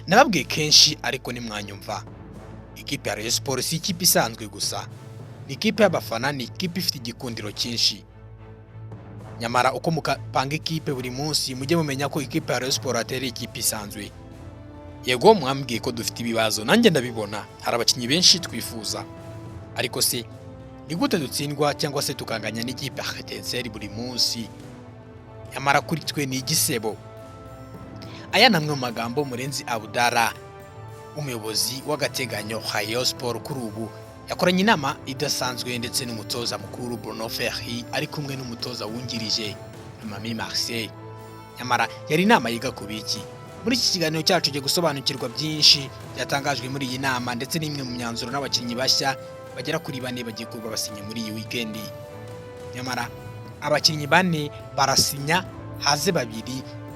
nababwiye kenshi ariko nimwanyumva, ikipe ya Rayon Sports si ikipe isanzwe gusa, ni ikipe y'abafana, ni ikipe ifite igikundiro cyinshi. Nyamara uko mupanga ikipe buri munsi mujye mumenya ko ikipe ya Rayon Sports atari ikipe isanzwe. Yego mwambwiye ko dufite ibibazo, nanjye ndabibona, hari abakinnyi benshi twifuza, ariko se ni gute dutsindwa cyangwa se tukanganya n'ikipe ya Etincelle buri munsi? Nyamara kuri twe ni igisebo. Aya namwe mu magambo Murenzi Abdallah, umuyobozi w'agateganyo Rayon Sports kuri ubu, yakoranye inama idasanzwe ndetse n'umutoza mukuru Bruno Ferri ari kumwe n'umutoza wungirije Mami Marseille. Nyamara yari inama yiga ku biki? Muri iki kiganiro cyacu tugiye gusobanukirwa byinshi byatangajwe muri iyi nama ndetse n'imwe mu myanzuro n'abakinnyi bashya bagera kuri 4 bagiye kuba basinye muri iyi weekend. Nyamara abakinnyi 4 barasinya, haze 2,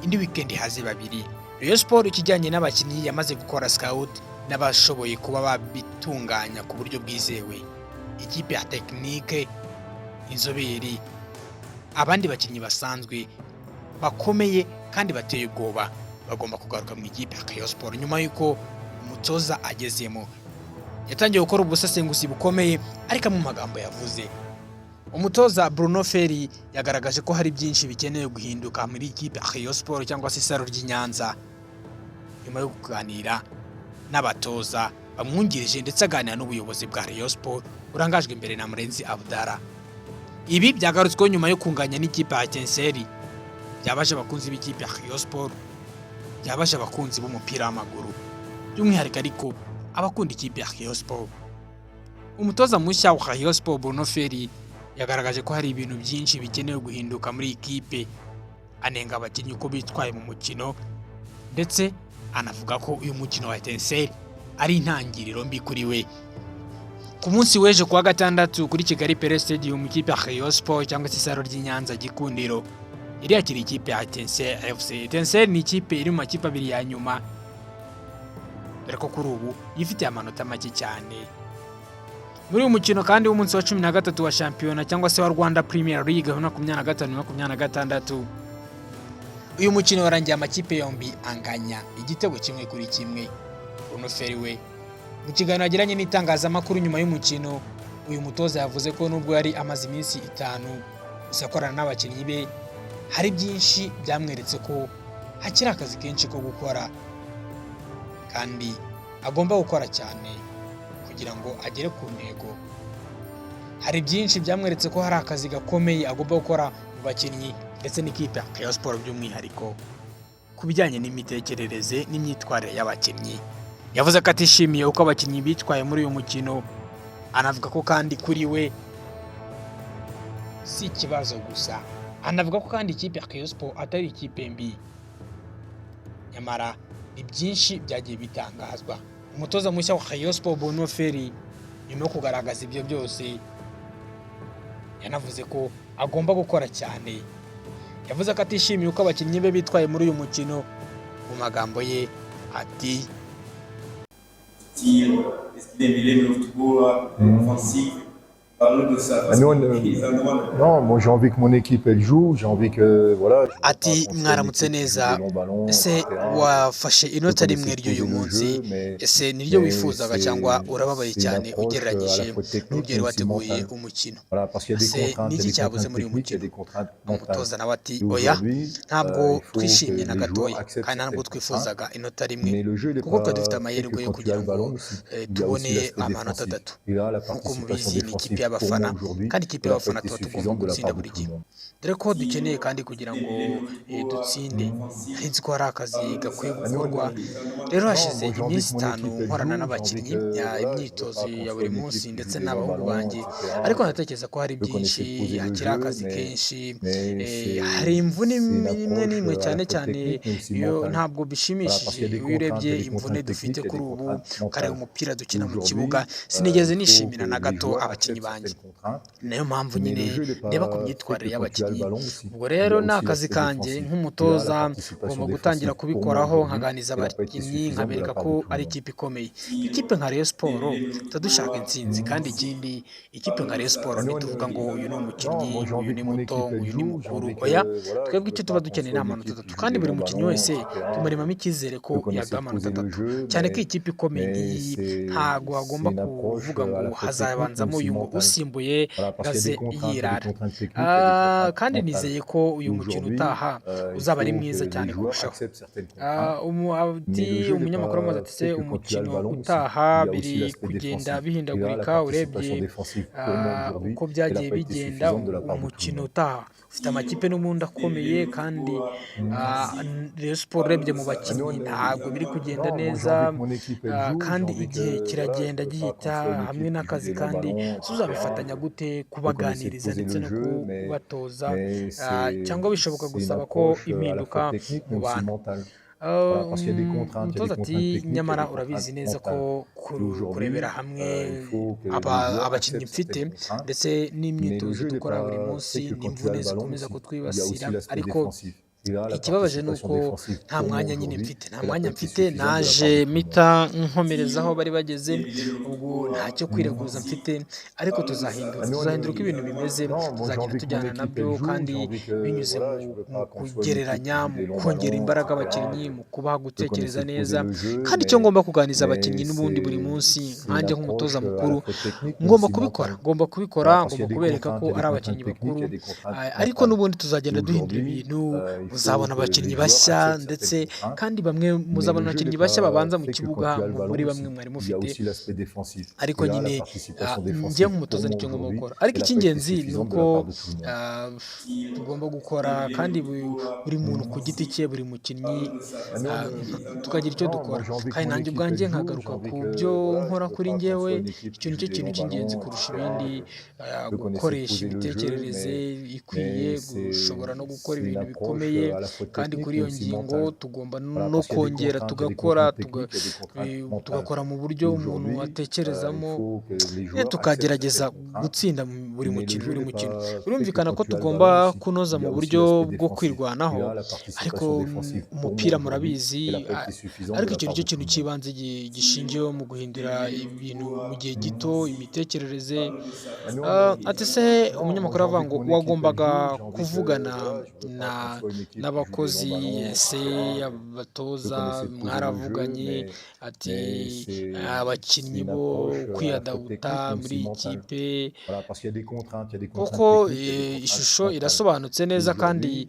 indi weekend haze 2. Rayon Sports ikijyanye n'abakinnyi yamaze gukora scout n'abashoboye kuba babitunganya ku buryo bwizewe. Ikipe ya technique, inzobere, abandi bakinnyi basanzwe bakomeye kandi bateye ubwoba bagomba kugaruka mu ikipe ya Rayon Sports nyuma yuko umutoza agezemo. Yatangiye gukora ubusesenguzi bukomeye, ariko mu magambo yavuze, umutoza Bruno Ferri yagaragaje ko hari byinshi bikenewe guhinduka muri ikipe ya Rayon Sports cyangwa se Saro ry'Inyanza, nyuma yo kuganira n'abatoza bamwungirije ndetse aganira n'ubuyobozi bwa Rayon Sports burangajwe imbere na Murenzi Abdallah. Ibi byagarutsweho nyuma yo kunganya n'ikipe ya Etincelle, byabaje abakunzi b'ikipe ya Rayon Sports, byabaje abakunzi b'umupira w'amaguru, by'umwihariko ariko abakunda ikipe ya Rayon Sports. Umutoza mushya wa Rayon Sports Bruno Ferri yagaragaje ko hari ibintu byinshi bikenewe guhinduka muri ikipe, anenga abakinnyi uko bitwaye mu mukino, ndetse anavuga ko uyu mukino wa Etincelle ari intangiriro mbi kuri we. Ku munsi w'ejo kuwa gatandatu kuri Kigali Pele Stadium, ikipe ya Rayon Sports cyangwa se Saro ry'Inyanza Gikundiro iri yakira ikipe ya Etincelle FC. Etincelle ni ikipe iri mu makipe 2 ya nyuma, dore ko kuri ubu yifitiye amanota make cyane. Muri uyu mukino kandi w'umunsi wa 13 wa shampiyona cyangwa se wa Rwanda Premier League 2025-2026, uyu mukino warangiye amakipe yombi anganya igitego kimwe kuri kimwe. Bruno Ferri we mu kiganiro yagiranye n'itangazamakuru nyuma y'umukino, uyu mutoza yavuze ko nubwo yari amaze iminsi 5 gusa akorana n'abakinnyi be, hari byinshi byamweretse ko hakiri akazi kenshi ko gukora kandi agomba gukora cyane kugira ngo agere ku ntego. Hari byinshi byamweretse ko hari akazi gakomeye agomba gukora mu bakinnyi ndetse n'ikipe ya Rayon Sports by'umwihariko ku bijyanye n'imitekerereze n'imyitwarire y'abakinnyi. Yavuze ko atishimiye uko abakinnyi bitwaye muri uyu mukino, anavuga ko kandi kuri we si ikibazo gusa, anavuga ko kandi ikipe ya Rayon Sports atari ikipe mbi. Nyamara ni byinshi byagiye bitangazwa. Umutoza mushya wa Rayon Sports Bruno Ferri nyuma yo kugaragaza ibyo byose, yanavuze ko agomba gukora cyane. Yavuze ko atishimiye uko abakinnyi be bitwaye muri uyu mukino. Mu magambo ye ati, non, moi j'ai envie que mon équipe elle joue, j'ai envie que voilà. Ati mwaramutse neza, ese wafashe inota rimwe ry'uyu munsi, ese niryo wifuzaga cyangwa urababaye cyane ugereranyije n'uburyo wateguye umukino? Ese niki cyabuze muri uyu mukino? Umutoza nawe ati oya, ntabwo twishimye na gatoya kandi ntabwo twifuzaga inota rimwe, kuko twe dufite amahirwe yo kugira ngo tubone amanota 3. Nkuko mubizi ni ikipe y'abafana, kandi ikipe y'abafana tuba tugomba gutsinda buri gihe, dore ko dukeneye kandi kugira ngo dutsinde. Nzi ko hari akazi gakwiye gukorwa. Rero hashize iminsi 5 nkorana n'abakinnyi imyitozo ya buri munsi ndetse n'abahungu banjye, ariko ndatekereza ko hari byinshi, hakiri akazi kenshi. Hari imvune imwe n'imwe cyane cyane iyo ntabwo bishimishije. Iyo urebye imvune dufite kuri ubu, kare umupira dukina mu kibuga, sinigeze nishimira na gato abakinnyi banjye kanjye certaines contraintes. niyo mpamvu Mais nyine le jeu, il est ndeba ku pas fait myitwarire que quand tu as le y'abakinnyi ballon aussi. ubwo Il y rero a ni aussi akazi l'aspect kanjye défensif. Il y a nk'umutoza la ngomba participation gutangira défensive. Pour moi, kubikoraho aujourd'hui, nkaganiriza elle n'a pas été abakinnyi suffisante de la nkabereka part ko de tout le ari monde. ikipe ikomeye ikipe nka Rayon Sport tuba dushaka intsinzi kandi ikindi ikipe nka Rayon Sport Nous, ntituvuga ngo uyu ni non, umukinnyi moi j'ai uyu envie ni que mon muto équipe elle uyu ni joue, j'ai mukuru envie que oya voilà, twebwe je icyo veux tuba pas qu'on dukeneye soit ni une amanota équipe qui atatu joue kandi des buri longs mukinnyi ballons, wese etc. tumuremamo icyizere ko Je connais yaduha amanota exposer le atatu jeu, cyane ko ikipe ikomeye mais nk'iyi ntago hagomba c'est une approche kuvuga ngo à la fois technique mais hazabanzamo aussi uyu ngo mentale. usimbuye Voilà, parce qu'il y a des gaze contraintes, il y a des yirara contraintes techniques, il y a des contraintes kandi mentales. nizeye ko uyu Et mukino aujourd'hui, utaha il uzaba ari faut que mwiza les cyane joueurs kurushaho acceptent certaines contraintes. Mais le ati jeu n'est umunyamakuru amaze pas ati se fait que quand tu as le umukino ballon aussi. utaha Il y a aussi biri l'aspect kugenda défensif. Et là, la bihindagurika participation urebye défensive, pour moi aujourd'hui, uko elle byagiye n'a pas été bigenda suffisante de la part de tout le umukino monde. utaha ufite amakipe n'ubundi akomeye kandi Rayon Sport urebye mu bakinnyi ntabwo biri kugenda Non, moi j'ai neza envie que mon équipe elle joue, j'ai kandi envie igihe que voilà, kiragenda je veux pas gihita qu'on soit une hamwe équipe qui joue n'akazi des longs kandi ballons, si uzabifatanya etc. gute Je connaissais kubaganiriza poser ndetse le no jeu, kubatoza mais cyangwa bishoboka c'est une gusaba ko approche à la impinduka fois technique mais mu aussi bantu mentale. Voilà, parce qu'il y a des contraintes, il y a umutoza des ati contraintes techniques, il y a nyamara des urabizi contraintes neza ko mentales. Et aujourd'hui, kurebera hamwe il faut que les joueurs abakinnyi acceptent mfite certaines contraintes. ndetse Mais le n'imyitozo jeu n'est dukora buri pas munsi fait que quand tu as n'imvune le ballon zikomeza aussi. Il y a kutwibasira aussi l'aspect ariko défensif. Et là, la ikibabaje ni participation uko défensive, nta pour moi mwanya nyine aujourd'hui, mfite nta elle n'a mwanya pas été mfite suffisante de la part de naje tout le monde. mpita nkomereza aho bari bageze ubwo ntacyo kwireguza mfite ariko tuzahindura uko ibintu bimeze Non, moi j'ai tuzagenda envie que mon tujyana équipe nabyo elle joue, kandi j'ai envie que binyuze voilà, je veux mu pas qu'on soit une équipe qui kugereranya joue mu des longs kongera ballons, imbaraga etc. abakinnyi mu kubaha Je gutekereza connaissais neza poser le jeu, kandi icyo ngomba kuganiriza mais abakinnyi n'ubundi buri munsi c'est une nkanjye nk'umutoza approche à mukuru la fois technique mais ngomba aussi kubikora mentale. ngomba kubikora Voilà, parce qu'il y ngomba a des kubereka contraintes, ko il y a ari des abakinnyi contraintes techniques, bakuru il y a des contraintes ariko mentales. n'ubundi tuzagenda duhindura Aujourd'hui, ibintu il faut uzabona que abakinnyi les joueurs bashya acceptent ndetse certaines contraintes. kandi bamwe Mais muzabona le jeu abakinnyi n'est bashya pas babanza mu fait que kibuga quand tu as le muri ballon bamwe aussi. mwari Il y a mufite aussi l'aspect défensif. ariko Et là, la nyine participation njye défensive, nk'umutoza pour moi nicyo ngomba aujourd'hui, gukora ariko elle n'a pas été icy'ingenzi ni suffisante de uko la part de tout le monde. tugomba gukora kandi buri muntu ku giti cye buri mukinnyi tukagira icyo Non, moi dukora j'ai envie que kandi mon nanjye équipe ubwanjye elle joue, j'ai nkagaruka envie ku que byo voilà, nkora je veux kuri pas qu'on njyewe soit une équipe icyo qui nicyo joue des kintu longs cy'ingenzi ballons, kurusha etc. ibindi Je connaissais gukoresha poser le jeu, imitekerereze ikwiye mais gushobora no gukora c'est une ibintu approche bikomeye à la fois kandi technique kuri mais iyo aussi ngingo mentale. tugomba Voilà, no parce qu'il y a des kongera contraintes, il y a des tugakora contraintes techniques, il y a des contraintes mentales. tugakora mu Et buryo umuntu aujourd'hui, il atekerezamo faut que les nyine joueurs acceptent tukagerageza certaines contraintes. gutsinda buri Mais le mukino jeu buri n'est mukino pas fait que birumvikana quand ko tu as le tugomba ballon aussi. kunoza Il y mu a aussi buryo l'aspect bwo défensif. kwirwanaho Et là, la ariko participation défensive, pour moi umupira aujourd'hui, murabizi elle n'a pas été suffisante ariko de la icyo part nicyo de tout kintu le monde. cy'ibanze gishingiyeho mu guhindura ibintu mu gihe gito imitekerereze ati se Non, moi umunyamakuru j'ai avuga envie que ngo mon équipe elle wagombaga joue, j'ai envie que kuvugana voilà, je veux pas qu'on soit une équipe qui joue des n'abakozi longs ballons, ese etc. Je abatoza connaissais poser le jeu, mwaravuganye ati mais abakinnyi c'est une bo approche à la fois kwiyadabuta technique mais muri aussi iyi mentale. kipe Voilà, parce qu'il y a des contraintes, il y a des kuko contraintes techniques, il y a des contraintes ishusho mentales. irasobanutse Et neza kandi aujourd'hui,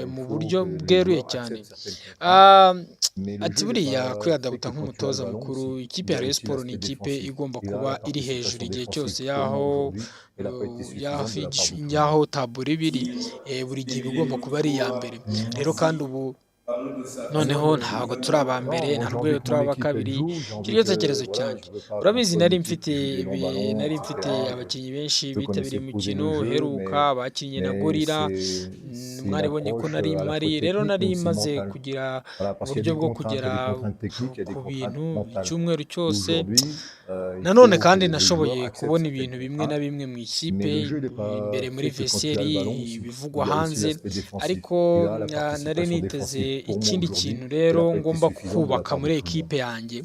il mu faut buryo que les bweruye joueurs cyane acceptent certaines contraintes. Ah, Mais le ati jeu n'est buriya pas fait kwiyadabuta que quand tu as le nk'umutoza ballon mukuru aussi. ikipe Il y ya a Rayon aussi Sport ni l'aspect ikipe défensif. igomba Et là, kuba la iri hejuru participation igihe cyose défensive, pour moi y'aho aujourd'hui, elle n'a pas été suffisante de la part de tout le monde. y'aho taburo iba iri buri gihe iba igomba kuba ari iya mbere rero kandi ubu noneho ntabwo turi aba mbere Non, nta moi j'ai rwego envie que turi mon aba équipe elle kabiri joue, j'ai icyo envie nicyo que gitekerezo voilà, cyanjye je veux pas qu'on urabizi soit nari une équipe mfite qui joue des longs ballons, nari etc. mfite abakinnyi benshi Je bitabiriye connaissais poser umukino le jeu, uheruka bakinnye na mais gorira c'est une mwaribonye ko approche nari à la mpari fois rero technique mais nari aussi maze mentale. kugira Voilà, parce qu'il y a uburyo des bwo contraintes, il y a kugera des contraintes techniques, il y a des ku contraintes bintu mentales. icyumweru Et cyose aujourd'hui, il nanone faut kandi que les nashoboye joueurs acceptent kubona certaines ibintu bimwe na contraintes. bimwe mu ikipe Mais le jeu n'est imbere pas muri fait que quand tu as le vestiaire ballon aussi. ibivugwa Il y a aussi hanze l'aspect défensif. ariko Et là, la nari participation niteze défensive, pour moi ikindi aujourd'hui, kintu elle rero n'a pas été ngomba suffisante de la kubaka part de muri tout le monde. ekipe yanjye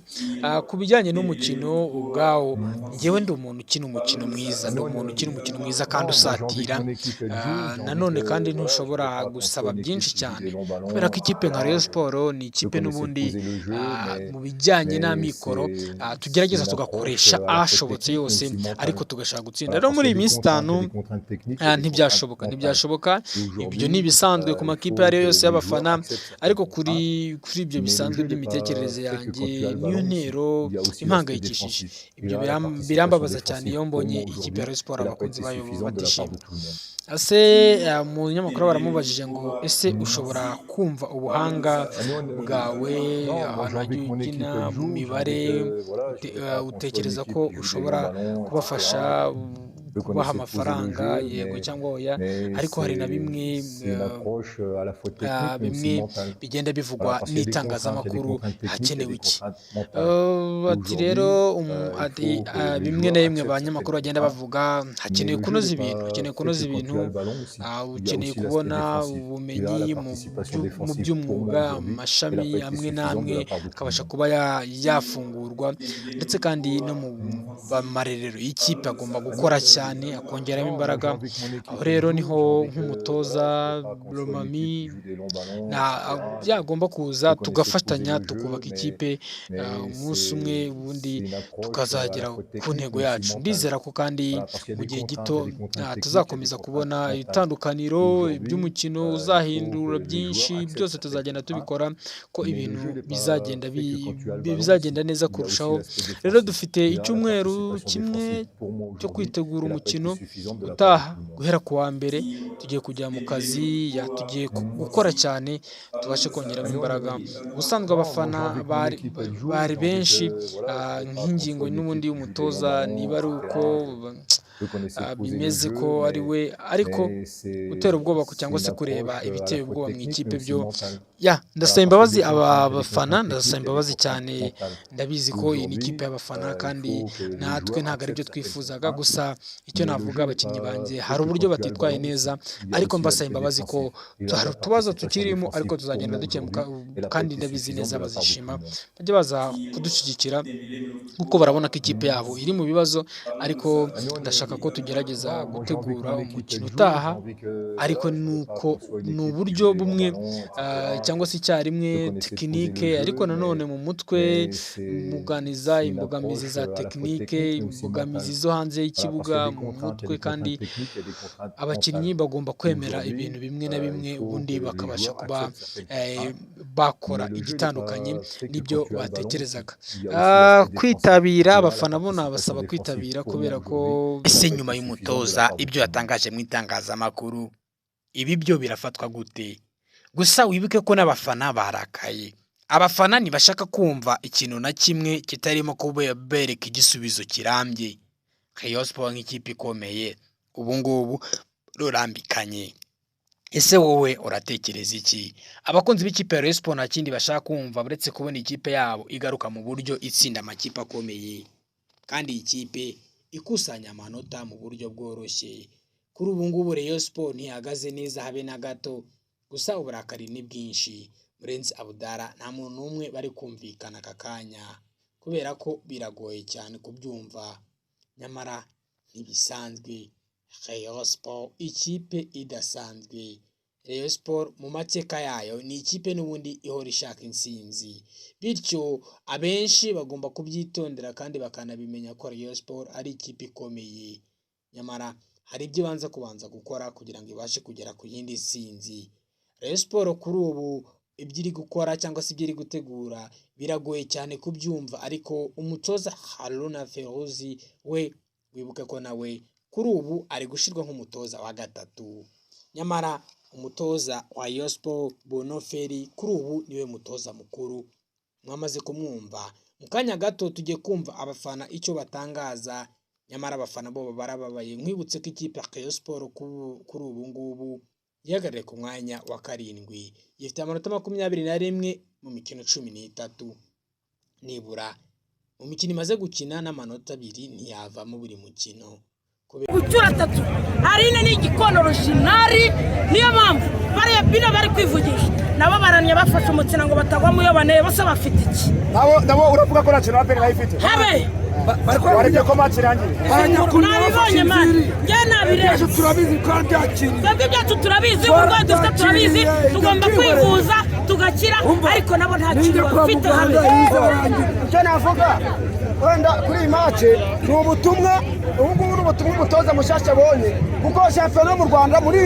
ku bijyanye n'umukino ubwawo njyewe ndi umuntu ukina umukino mwiza ndi umuntu ukina umukino mwiza kandi Non, moi j'ai envie usatira que mon équipe elle joue, j'ai envie nanone que kandi voilà, je ntushobora veux pas qu'on gusaba soit une byinshi équipe qui joue cyane des longs ballons, kubera ko ikipe nka Rayon etc. Sport ni Je ikipe connaissais n'ubundi poser le jeu, mu bijyanye mais n'amikoro c'est tugerageza une approche tugakoresha à la fois ashobotse technique mais yose aussi mentale. ariko tugashaka gutsinda Voilà, rero parce muri qu'il y iyi a des minsi contraintes, il y itanu a des contraintes techniques, il y a des contraintes ntibyashoboka mentales. ntibyashoboka Et ibyo aujourd'hui, ni ibisanzwe ku il makipe ayo faut ari yo que yose les y'abafana joueurs acceptent certaines ariko contraintes. kuri ibyo Mais le bisanzwe jeu n'est pas by'imitekerereze fait que yanjye quand tu as le niyo ballon aussi. ntero Il y a aussi l'aspect impangayikishije défensif. Et ibyo là, la participation birambabaza cyane défensive, iyo pour mbonye moi ikipe ya aujourd'hui, Rayon Sport elle n'a pas abakunzi été bayo suffisante de la part batishimye de tout le monde. ese umunyamakuru baramubajije ngo ese ushobora kumva ubuhanga bwawe Non, moi ahantu j'ai envie wagiye que mon équipe ukina elle mu joue, j'ai mibare envie que voilà, je veux pas qu'on soit une utekereza équipe ko qui joue des longs ushobora ballons, kubafasha etc. kubaha amafaranga yego cyangwa oya, ariko hari na bimwe bimwe bigenda bivugwa n'itangazamakuru hakenewe iki. Bati rero bimwe na bimwe abanyamakuru bagenda bavuga hakenewe kunoza ibintu, ukeneye kubona ubumenyi mu by'umwuga, amashami amwe n'amwe akabasha kuba yafungurwa, ndetse kandi no mu marerero y'ikipe agomba gukora cyane akongeramo imbaraga. Aho rero niho nk'umutoza Lomami yagomba kuza tugafatanya tukubaka ikipe, umunsi umwe ubundi tukazagera ku ntego yacu. Ndizera ko kandi mu gihe gito tuzakomeza kubona itandukaniro by'umukino uzahindura byinshi, byose tuzagenda tubikora ko ibintu bizagenda neza kurushaho. Rero dufite icyumweru kimwe cyo kwitegura umukino utaha, guhera ku wa mbere tugiye kujya mu kazi, tugiye gukora cyane tubashe kongeramo imbaraga. Ubusanzwe abafana bari benshi, nk'ingingo n'ubundi y'umutoza niba ari uko bimeze ko ari we, ariko gutera ubwoba cyangwa se kureba ibiteye ubwoba mu ikipe byo ndasaba imbabazi aba bafana, ndasaba imbabazi cyane. Ndabizi ko iyi ni ikipe y'abafana kandi natwe ntabwo ari byo twifuzaga, gusa icyo navuga abakinnyi banjye hari uburyo batitwaye neza, ariko mbasaba imbabazi ko hari utubazo tukirimo, ariko tuzagenda dukemuka kandi ndabizi neza bazishima, bajye baza kudushyigikira kuko barabona ko ikipe yabo iri mu bibazo. Ariko ndashaka ko tugerageza gutegura umukino utaha, ariko ni uburyo bumwe cyangwa se icyarimwe tekinike, ariko nanone mu mutwe muganiza imbogamizi za tekinike, imbogamizi zo hanze y'ikibuga mu mutwe, kandi abakinnyi bagomba kwemera ibintu bimwe na bimwe, ubundi bakabasha kuba bakora igitandukanye n'ibyo batekerezaga. Kwitabira, abafana bo nabasaba kwitabira, kubera ko ese nyuma y'umutoza ibyo yatangaje mu itangazamakuru ibi byo birafatwa gute? Gusa wibuke ko n'abafana barakaye. Abafana ntibashaka kumva ikintu na kimwe kitarimo kubereka igisubizo kirambye. Rayon Sports nk'ikipe ikomeye ubu ngubu rurambikanye. Ese wowe uratekereza iki? Abakunzi b'ikipe ya Rayon Sports nta kindi bashaka kumva uretse kubona ikipe yabo igaruka mu buryo itsinda amakipe akomeye, kandi ikipe ikusanya amanota mu buryo bworoshye. Kuri ubu ngubu Rayon Sports ntihagaze neza habe na gato, gusa uburakari ni bwinshi. Murenzi Abdallah nta muntu n'umwe bari kumvikana aka kanya, kubera ko biragoye cyane kubyumva. Nyamara ntibisanzwe, Rayon Sports ikipe idasanzwe. Rayon Sports mu mateka yayo ni ikipe n'ubundi ihora ishaka intsinzi, bityo abenshi bagomba kubyitondera kandi bakanabimenya ko Rayon Sports ari ikipe ikomeye. Nyamara hari ibyo kubanza gukora kugira ngo ibashe kugera ku yindi ntsinzi. Rayon Sports kuri ubu ibyo iri gukora cyangwa se ibyo iri gutegura biragoye cyane kubyumva, ariko umutoza Haruna Feruzi we wibuke ko nawe kuri ubu ari gushyirwa nk'umutoza wa gatatu. Nyamara umutoza wa Rayon Sports Bonoferi kuri ubu niwe mutoza mukuru. Mwamaze kumwumva. Mu kanya gato tugiye kumva abafana icyo batangaza, nyamara abafana bo barababaye. Nkwibutse ko ikipe ya Rayon Sports kuri ubu ngubu ihagarariye ku mwanya wa 7, ifite amanota 21 mu mikino 13. Nibura mu mikino imaze gukina n'amanota 2 ntiyavamo buri mukino. Gucyura 3 harine ni igikono rushinari, niyo mpamvu bariya bino bari kwivugisha nabo baranye bafashe umukino ngo batagwa mu yobane bose bafite iki. Nabo uravuga ko nacyo napere nayifite habe bariko ko match irangiye nabibonye mani nge nabireze turabizi ko byakiri twebwe byacu turabizi urwo dufite turabizi tugomba kwivuza tugakira, ariko nabo nta kintu bafite habe. Icyo navuga wenda kuri match ni ubutumwa, ubu ngubu n'ubutumwa umutoza mushasha abonye, kuko shampiyona mu Rwanda muri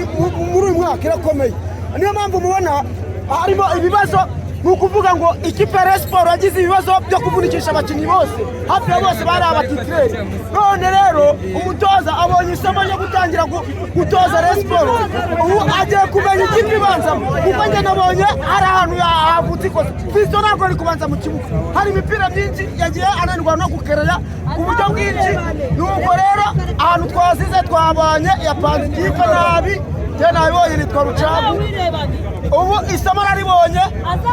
uyu mwaka irakomeye. Niyo mpamvu mubona harimo ibibazo ni ukuvuga ngo ikipe ya Rayon Sports yagize ibibazo byo kuvunikisha abakinnyi bose hafi ya bose bari abatitireri. None rero umutoza abonye isomo ryo gutangira gutoza Rayon Sports, ubu agiye kumenya ikipe ibanzamo, kuko njye nabonye hari ahantu havutse ikosa. Fiston ntabwo ari kubanza mu kibuga, hari imipira myinshi yagiye ananirwa no gukerera ku buryo bwinshi. Nuko rero ahantu twasize twabonye yapanze ikipe nabi, njye nabibonye nitwa Rucagu. Ubu isomo naribonye,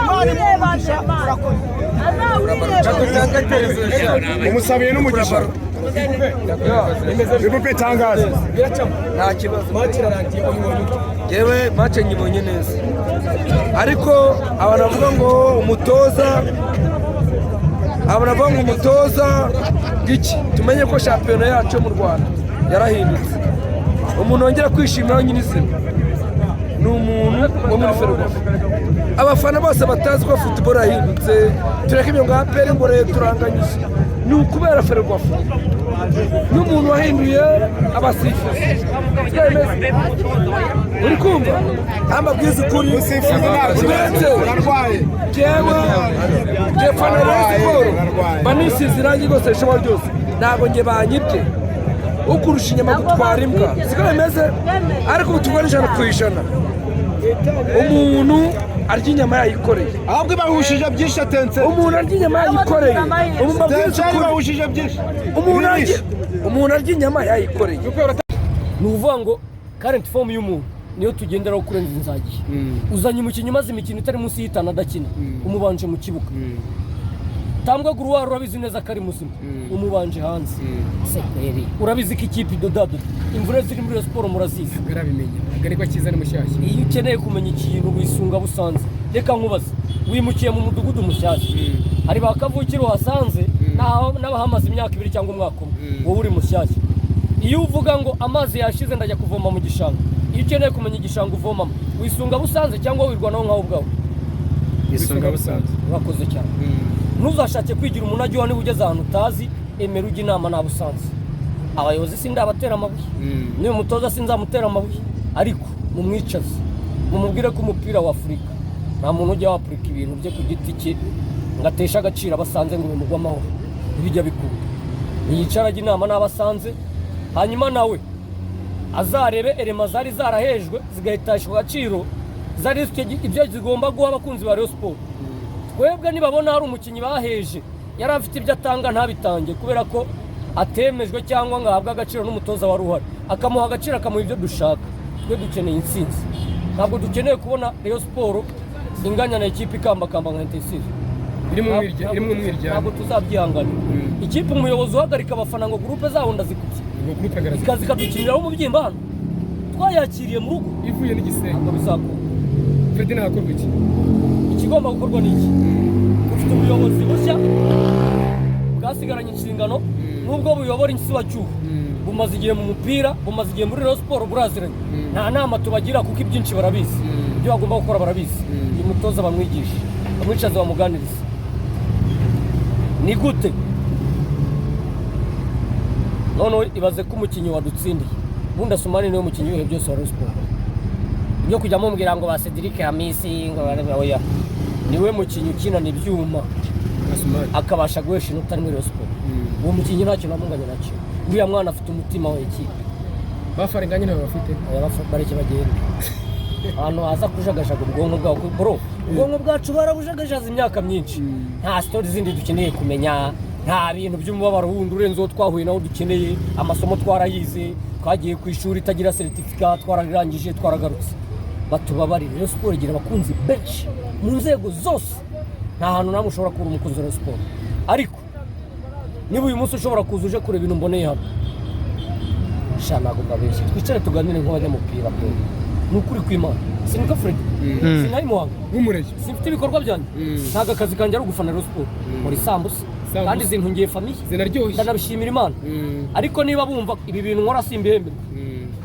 Imana imugisha umusabiye n'umugisha. Bibupe tangaza nta kibazo, match irarangiye yewe match nyibonye neza, ariko abantu bavuga ngo umutoza giki, tumenye ko shampiyona yacu mu Rwanda yarahindutse. Umuntu wongera kwishimira nyirizina ni umuntu wo muri Ferwafa. Abafana bose batazi ko football yahindutse, tureke ibyo ngo APR ngo rero turanganyije, ni ukubera Ferwafa n'umuntu wahinduye abasifuzi. Uri kumva amabwiza ukuri jefana Rayon Sports banisize irangi rwose rishobora ryose, ntabwo nge banyibye ukurusha inyama gutwara imbwa, siko bimeze. Ariko ubu tuvana 100%. Umuntu arya inyama yayikoreye, ahubwo bahushije byinshi atense. Umuntu arya inyama yayikoreye, bahushije byinshi. Umuntu arya inyama yayikoreye. Ni uvuga ngo current form y'umuntu niyo tugenderaho kurenza inzagiye. Uzanye umukinnyi umaze imikino itari munsi y'itanu adakina, umubanje mu kibuga. Tambwa Guruwa urabizi neza ko ari muzima, umubanje hanze. Sekeri urabizi ko ikipe idodado imvura ziri muri Rayon Sports murazizi, birabimenya agariko kiza ni mushyashya. Iyo ukeneye kumenya ikintu wisunga busanze, reka nkubaze, wimukiye mu mudugudu mushyashya, hari bakavukira uhasanze n'abahamaze imyaka 2 cyangwa umwaka umwe, wowe uri mushyashya. Iyo uvuga ngo amazi yashize ndajya kuvoma mu gishanga, iyo ukeneye kumenya igishanga uvomamo, wisunga busanze cyangwa wirwanaho nkaho ubwawe? Wisunga busanze. Urakoze cyane. Ntuzashake kwigira umunagi wa niba ugeze ahantu utazi, emera ujya inama nta busanze. Abayobozi sindabatera amabuye, niyo mutoza sinzamutera amabuye, ariko mumwicaze mumubwire ko umupira wa Afurika nta muntu ujya wapurika ibintu bye ku giti cye ngatesha agaciro abasanze ngo umugwa amahoro. Ibijya bikunda yicara ajya inama n'abasanze, hanyuma nawe azarebe elema zari zarahejwe zigahitashwa agaciro, zari ibyo zigomba guha abakunzi ba Rayon Sports. Twebwe nibabona hari umukinnyi baheje yari afite ibyo atanga ntabitange kubera ko atemejwe cyangwa ngo ahabwe agaciro n'umutoza wa ruhari, akamuha agaciro akamuha ibyo dushaka. Twe dukeneye intsinzi, ntabwo dukeneye kubona Rayon Sports inganya na ikipe ikambakamba nka Intensive iri mu mwirya. Ntabwo tuzabyihanganira. Ikipe umuyobozi uhagarika abafana ngo groupe zaho ndazikubye ikazi kadukiniraho umubyimba hano twayakiriye mu rugo ivuye n'igisenyi. Ntabwo bizakora. Fred ntakorwa iki? Ikigomba gukorwa n'iki? Ufite ubuyobozi bushya bwasigaranye inshingano, nubwo buyobora insibacyuho bumaze igihe mu mupira, bumaze igihe muri Rayon Sports buraziranye. Nta nama tubagira kuko ibyinshi barabizi, ibyo bagomba gukora barabizi. Uyu mutoza bamwigisha, bamwicaza bamuganiriza. Ni gute none ibaze ko umukinnyi wadutsindiye Bunda Sumani niwe mukinnyi w'ibihe byose wa Rayon Sports, ibyo kujyamo mbwira ngo ba Cedric Hamisi ngo oya, niwe mukinnyi ukina n'ibyuma akabasha guhesha inota muri Rayon Sports. Uwo mukinnyi ntacyo namunganya nacyo. Uriya mwana afite umutima wa ikipe. Bafarenganye nawe bafite bareke bagenda ahantu haza kujagajaga ubwonko bwabo. Bro, ubwonko bwacu barabujagajaza imyaka myinshi. Nta story zindi dukeneye kumenya, nta bintu by'umubabaro wundi urenze uwo twahuye nawo dukeneye. Amasomo twarayize, twagiye ku ishuri itagira certificate, twararangije twaragarutse. Batubabarire, Rayon Sports igira abakunzi benshi mu nzego zose, nta hantu namwe ushobora kubura umukunzi wa Rayon Sports. Ariko niba uyu munsi ushobora kuza uje kureba ibintu mboneye hano, ntabwo mbabeshye, twicare tuganire nk'abanyamupira. Nukuri kw'Imana siniko Fred, sinayi muhanga nk'umurege, sifite ibikorwa byanjye, ntago akazi kanjye ari ugufana Rayon Sports muri sambusa, kandi zintungiye famiye zinaryoshye, ndanabishimira Imana. Ariko niba bumva ibi bintu nkora simbihembe,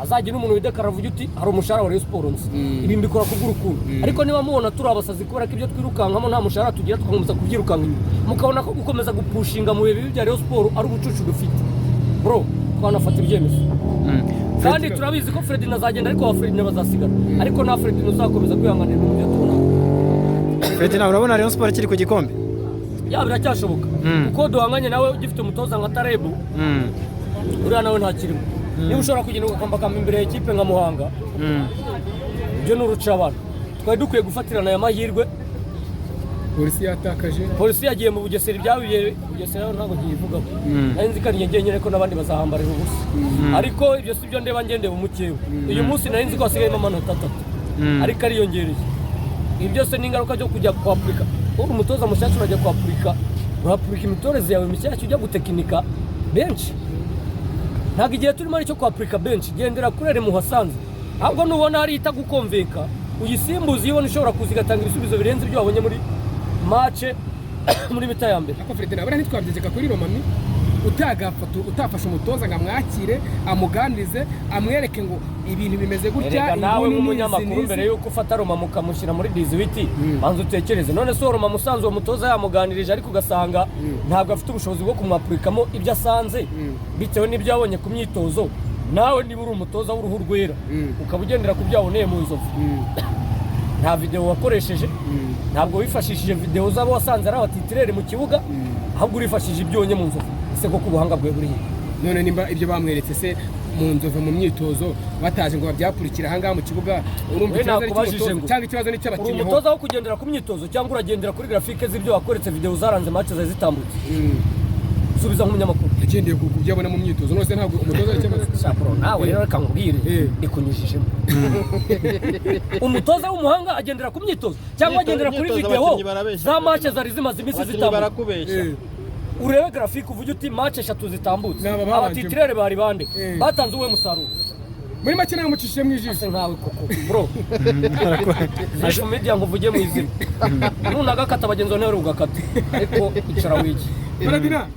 azajya n'umuntu widekara avuga uti hari umushahara wa Rayon Sports, ibi mbikora kubw'urukundo. Ariko niba mubona turi abasazi kubera ko ibyo twirukankamo nta mushahara tugira, tugakomeza kubyirukanka inyuma, mukabona ko gukomeza gupushinga mu bibi bya Rayon Sports ari ubucucu dufite, bro twanafata ibyemezo. Kandi turabizi ko Fred nazagenda, ariko wa Fred nabazasigara, ariko na Fred uzakomeza kwihanganira mu byo tubona. Ferdinand urabona Rayon Sport kiri ku gikombe ya biracyashoboka kuko duhanganye nawe ugifite umutoza nka Tarebu uriya nawe nta kirimo niba ushobora kugenda ukambakamba imbere y'ikipe nka Muhanga ibyo ni uruca abantu twari dukwiye gufatirana aya mahirwe. polisi yatakaje, polisi yagiye mu Bugesera, ibyabiye Bugesera ntabwo nkivugaho nari nzi ko ari njye nyine ko n'abandi bazahambarira ubusa ariko ibyo si byo ndeba ngendeye umukewe uyu munsi nari nzi ko hasigayemo amanota 3 ariko ariyongereye. ibi byose ni ingaruka zo kujya kwa Afurika. uri umutoza mushyashya urajya kwa Afurika urapurika imitoreze yawe mishyashya ujya gutekinika benshi. ntabwo igihe turimo ari cyo kwa Afurika benshi gendera kurere mu hasanze ahubwo nubona hari itagukomveka uyisimbuza iyo ubona ushobora kuza igatanga ibisubizo birenze ibyo wabonye muri mace muri mita ya mbere. Ako Ferdinand bari ntitwabyegeka kuri Romami utafashe umutoza ngo amwakire amuganirize amwereke ngo ibintu bimeze gutya. Nawe nk'umunyamakuru mbere yuko ufata Roma mukamushyira muri 18 banza utekereze none so Roma musanze uwo mutoza yamuganirije ariko ugasanga ntabwo afite ubushobozi bwo kumwapurikamo ibyo asanze bitewe n'ibyo yabonye ku myitozo. nawe niba uri umutoza w'uruhu rwera ukaba ugendera ku byaboneye mu nzovu nta video wakoresheje ntabwo wifashishije video zabo wasanze ari abatitirere mu kibuga ahubwo urifashishije ibyonye mu nzovu. ese ko kubuhanga bwe buri none nimba ibyo bamweretse se mu nzovu mu myitozo bataje ngo babyapurikira aha ngaha mu kibuga urumva cyangwa ikibazo ni cy'abakinnyi. uri umutoza wo kugendera ku myitozo cyangwa uragendera kuri graphique z'ibyo wakoretse video zaranze match zawe zitambutse subiza nk'umunyamakuru yagendeye ku byabona mu myitozo none ntabwo umutoza ari cyangwa sapro nawe rero akangubwire ikunyujijemo umutoza w'umuhanga agendera ku myitozo cyangwa agendera kuri video za match zari zimaze iminsi zitambutse. urebe graphique uvuge uti match 3 zitambutse abatitirere bari bande batanze uwe musaruro muri make nta mucishije mu ijisho nkawe koko bro zisho media ngo uvuge mu izina nunaga kata bagenzo ntero ugakata ariko icara wiki Ferdinand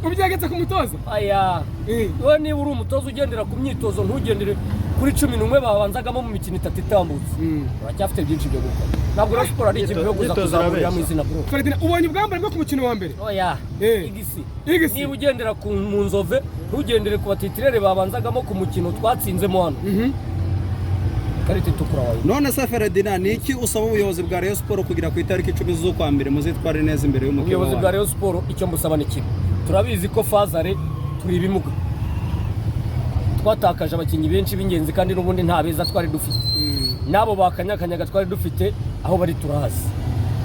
ubyagetse ku mutoza aya we niba uri umutoza ugendera ku myitozo ntugendere kuri 11 babanzagamo mu mikino 3 itambutse uracyafite byinshi byo gukora. ntabwo rero sport ari ikintu yo kuza kuzamurira mu izina bro. Ferdinand ubonye ubwambare bwo ku mukino wa mbere oya igisi niba ugendera ku munzove ntugendere ku batitirere babanzagamo ku mukino twatsinzemo hano karite tukura wayo. none se Ferdinand ni iki usaba ubuyobozi bwa Rayon Sport kugira ku itariki 10 z'ukwa mbere muzitware neza imbere y'umukino? ubuyobozi bwa Rayon Sport icyo mbusaba ni kimwe, turabizi ko Fazare turi ibimuga twatakaje abakinnyi benshi b'ingenzi kandi n'ubundi nta beza twari dufite nabo bakanyakanyaga twari dufite aho bari turahazi.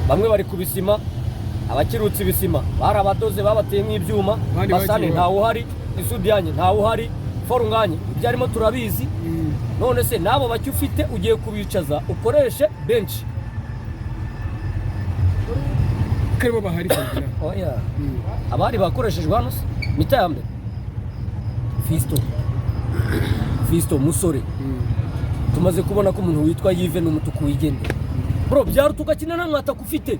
bamwe bari kubisima abakirutse ibisima bari abadoze babateye nk'ibyuma basane ntawe uhari isudiyanye ntawe uhari forunganye ibyarimo turabizi. none se nabo bacyo ufite ugiye kubicaza ukoreshe benshi karibo bahari Ferdinand. oya abari bakoreshejwe hano mita ya mbere Fisto musore tumaze kubona ko umuntu witwa Yves n'umutuku wigendera bro byaruta ugakina na mwata kufite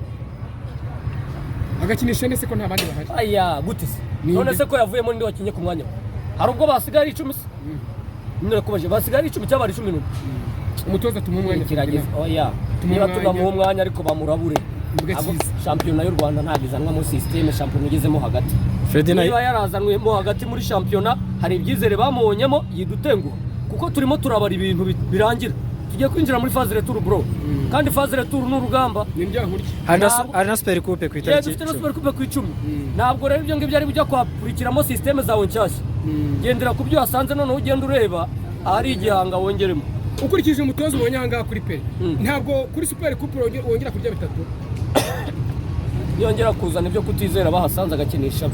agakinisha nese ko nta bandi bahari. aya gute se none se ko yavuyemo ndi wakinye ku mwanya hari ubwo basigara 10 se none kubaje basigara 10 cyabari 10 umutoza tumuha umwanya kirageze. oya niba tugamuha umwanya ariko bamurabure shampiyona y'u Rwanda ntabizanwa mu systeme shampiyona igezemo hagati. niba yarazanwemo hagati muri shampiyona hari ibyizere bamubonyemo yidutenguha kuko turimo turabara ibintu birangira tugiye kwinjira muri phase retour bro kandi phase retour n'urugamba hari na super coupe ku itariki dufite na super coupe ku 10 ntabwo rero ibyo ngibyo ari bujya kwakurikiramo systeme zawe nshyashya gendera ku byo wasanze none ugenda ureba ari igihanga wongeremo ukurikije umutoza ubonye aha ngaha kuri pe ntabwo kuri super coupe wongera kurya bitatu yongera kuzana ibyo kutizera bahasanze agakinisha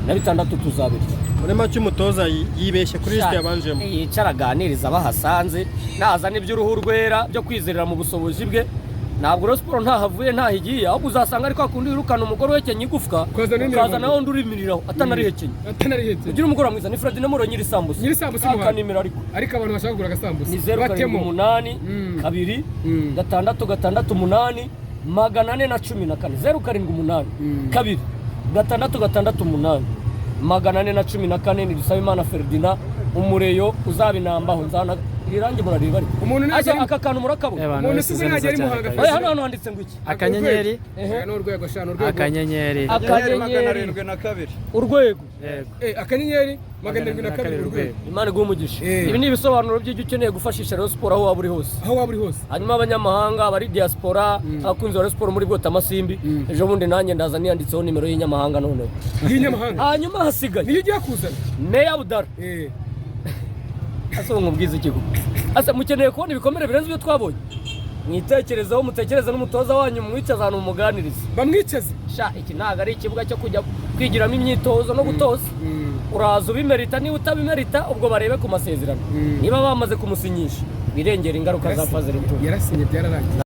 na 6 tuzabirya. muri make umutoza yibeshye kuri liste yabanjemo yicara aganiriza bahasanze nazana iby'uruhu rwera byo kwizerera mu busobozi bwe. ntabwo rero siporo ntahavuye ntahigiye ahubwo uzasanga ariko akundi wirukana umugore wekenye igufwa ukaza nawe undi urimiriraho atanarihekenye ugira umugore mwiza ni Fred Nemuro nyiri sambusa akanimira ariko abantu bashaka kugura gasambusa ni 0,8 2 6 6 8 414 0,8 2 6 6 8 414 ni Dusabimana Ferdinand umureyo uzabinambaho nzana irangi murariba ariko umuntu asa aka kantu murakabona umuntu usize nagera i Muhanga oya hano handitse ngo iki akanyenyeri n'urwego shano urwego akanyenyeri akanyenyeri 702 urwego akanyenyeri 702 urwego Imana igumugisha ibi ni ibisobanuro by'icyo ukeneye gufashisha Rayon Sport aho waba uri hose hanyuma abanyamahanga abari diaspora abakunzi ba Rayon Sport muri Bwota Masimbi ejo bundi nanjye ndaza niyanditseho nimero y'inyamahanga none hanyuma hasigaye niyo ugiye kuzana Meya Abdara asa nkubwiza ikigo asa mukeneye kubona ibikomere birenze ibyo twabonye mwitekerezaho mutekereza n'umutoza wanyu mwicaza ahantu umuganiriza bamwicaze sha iki ntago ari ikibuga cyo kujya kwigiramo imyitozo no gutoza uraza ubimerita niba utabimerita ubwo barebe ku masezerano niba bamaze kumusinyisha birengera ingaruka za Fazil Tour yarasinye byararangiye